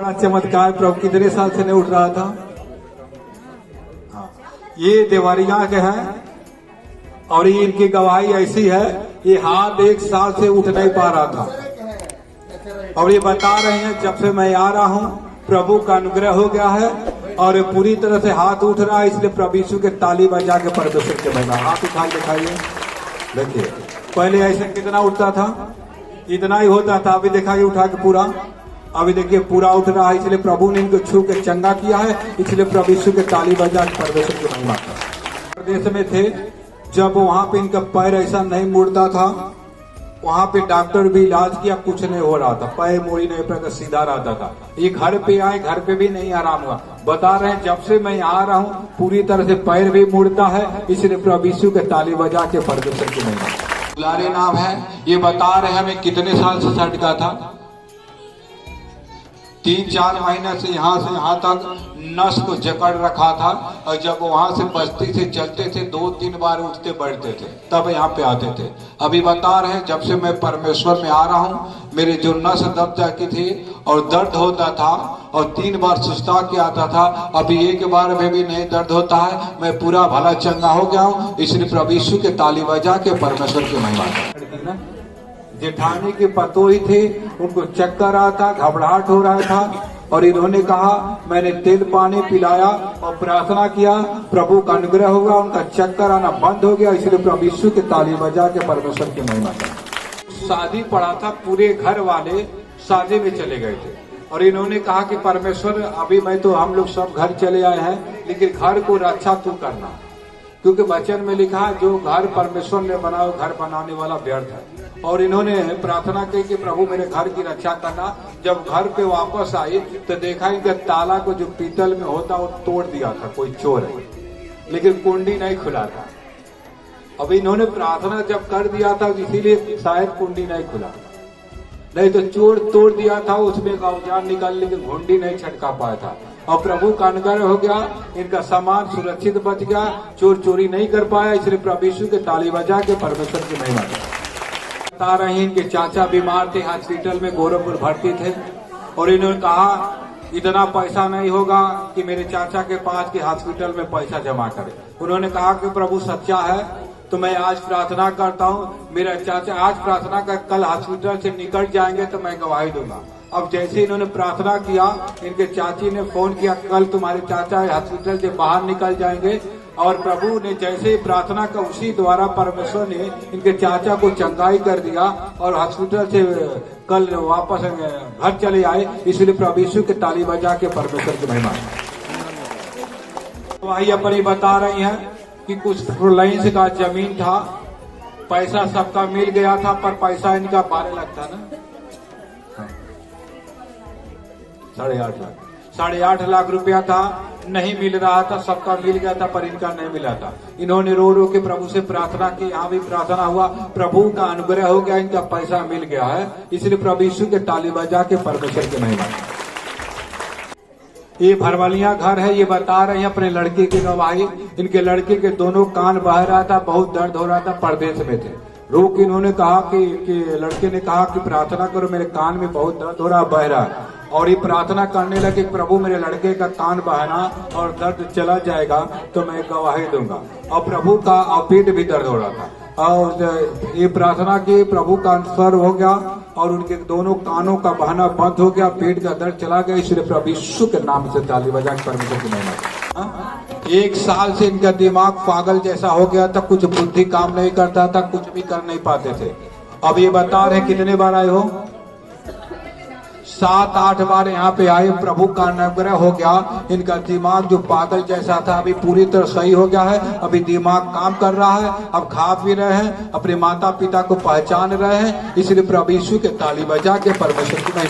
बड़ा चमत्कार, प्रभु कितने साल से नहीं उठ रहा था। हाँ, ये देवरिया के हैं और ये इनकी गवाही ऐसी है, ये हाथ 1 साल से उठ नहीं पा रहा था और ये बता रहे हैं जब से मैं आ रहा हूँ प्रभु का अनुग्रह हो गया है और ये पूरी तरह से हाथ उठ रहा है। इसलिए प्रभु यीशु के ताली बजा के परमेश्वर के महिमा हाथ उठा के दिखाइए। देखिए पहले ऐसे कितना उठता था, इतना ही होता था, अभी दिखाइए उठा के पूरा, अभी देखिए पूरा उठ रहा है। इसलिए प्रभु ने इनको छू के चंगा किया है, इसलिए प्रभु यीशु के ताली बजा के परमेश्वर की महिमा कर। प्रदेश में थे जब वहां पे इनका पैर ऐसा नहीं मुड़ता था, वहां पे डॉक्टर भी इलाज किया, कुछ नहीं हो रहा था, पैर मुड़ी नहीं पड़ा, सीधा रहता था। ये घर पे आए, घर पे भी नहीं आराम हुआ। बता रहे हैं जब से मैं आ रहा हूँ पूरी तरह से पैर भी मुड़ता है, इसलिए प्रभु यीशु के ताली बजा के परमेश्वर की महिमा। दुलारे नाम है, ये बता रहे हैं हमें कितने साल से सटका था, 3-4 महीने से यहाँ तक नस को जकड़ रखा था और जब वहां से बस्ती से चलते थे 2-3 बार उठते बैठते थे, तब यहाँ पे आते थे। अभी बता रहे हैं जब से मैं परमेश्वर में आ रहा हूँ मेरे जो नस दब जाती थी और दर्द होता था और 3 बार सुस्ता के आता था, अभी 1 बार में भी नहीं दर्द होता है, मैं पूरा भला चंगा हो गया हूँ। इसलिए प्रभु यीशु के ताली बजा के परमेश्वर की महिमा। जेठानी के पतोही थे, उनको चक्कर आता, घबराहट हो रहा था और इन्होंने कहा मैंने तेल पानी पिलाया और प्रार्थना किया, प्रभु का अनुग्रह होगा, उनका चक्कर आना बंद हो गया। इसलिए प्रभु यीशु के ताली बजा के परमेश्वर की महिमा कर। शादी पड़ा था, पूरे घर वाले शादी में चले गए थे और इन्होंने कहा कि परमेश्वर अभी मैं तो हम लोग सब घर चले आए हैं, लेकिन घर को रक्षा तू करना, क्योंकि वचन में लिखा है जो घर परमेश्वर ने बनाया घर बनाने वाला व्यर्थ है। और इन्होंने प्रार्थना की कि प्रभु मेरे घर की रक्षा करना। जब घर पे वापस आई तो देखा इनके ताला को जो पीतल में होता वो तोड़ दिया था कोई चोर है, लेकिन कुंडी नहीं खुला था। अब इन्होंने प्रार्थना जब कर दिया था इसीलिए शायद कुंडी नहीं खुला, नहीं तो चोर तोड़ दिया था, उसमें का औजार निकाल, लेकिन घुंडी नहीं छटका पाया था। और प्रभु का अनुग्रह हो गया, इनका सामान सुरक्षित बच गया, चोर चोरी नहीं कर पाया। इसलिए प्रभु यीशु के ताली बजा के परमेश्वर की महिमा बता रहे हैं। इनके चाचा बीमार थे, हॉस्पिटल में गोरखपुर भर्ती थे और इन्होंने कहा इतना पैसा नहीं होगा कि मेरे चाचा के पास के हॉस्पिटल में पैसा जमा करे। उन्होंने कहा कि प्रभु सच्चा है तो मैं आज प्रार्थना करता हूँ, मेरा चाचा आज प्रार्थना कर कल हॉस्पिटल से निकल जाएंगे तो मैं गवाही दूंगा। अब जैसे इन्होंने प्रार्थना किया, इनके चाची ने फोन किया कल तुम्हारे चाचा हॉस्पिटल से बाहर निकल जाएंगे, और प्रभु ने जैसे प्रार्थना का उसी द्वारा परमेश्वर ने इनके चाचा को चंगाई कर दिया और हॉस्पिटल से कल वापस घर चले आए। इसलिए प्रभु यीशु के ताली बजा के परमेश्वर की महिमा। वही अपनी बता रही हैं कि कुछ लाइन का जमीन था, पैसा सबका मिल गया था, पर पैसा इनका 12 लाख था ना, 8.5 लाख रुपया था, नहीं मिल रहा था, सबका मिल गया था पर इनका नहीं मिला था। इन्होंने रो रो के प्रभु से प्रार्थना की, यहाँ भी प्रार्थना हुआ, प्रभु का अनुग्रह हो गया, इनका पैसा मिल गया है। इसलिए प्रभु यीशु के ताली बजा के परमेश्वर की महिमा। ये भरवलिया घर है, ये बता रहे हैं अपने लड़के की गवाही। इनके लड़के के दोनों कान बह रहा था, बहुत दर्द हो रहा था, परदेश में थे। रो के इन्होंने कहा कि लड़के ने कहा कि प्रार्थना करो, मेरे कान में बहुत दर्द हो रहा, बह रहा है। और ये प्रार्थना करने लगे प्रभु मेरे लड़के का कान बहना और दर्द चला जाएगा तो मैं गवाही दूंगा। और प्रभु का पेट भी दर्द हो रहा था और ये प्रार्थना की, प्रभु का स्वर हो गया और उनके दोनों कानों का बहना बंद हो गया, पेट का दर्द चला गया। इसलिए प्रभु यीशु के नाम से ताली बजा के परमेश्वर की महिमा। 1 साल से इनका दिमाग पागल जैसा हो गया था, कुछ बुद्धि काम नहीं करता था, कुछ भी कर नहीं पाते थे। अब ये बता रहे कितने बार आए हो, 7-8 बार यहाँ पे आए, प्रभु का अनुग्रह हो गया। इनका दिमाग जो पागल जैसा था अभी पूरी तरह सही हो गया है, अभी दिमाग काम कर रहा है, अब खा पी रहे हैं, अपने माता पिता को पहचान रहे हैं। इसलिए प्रभु यीशु के ताली बजा के परमेश्वर की महिमा।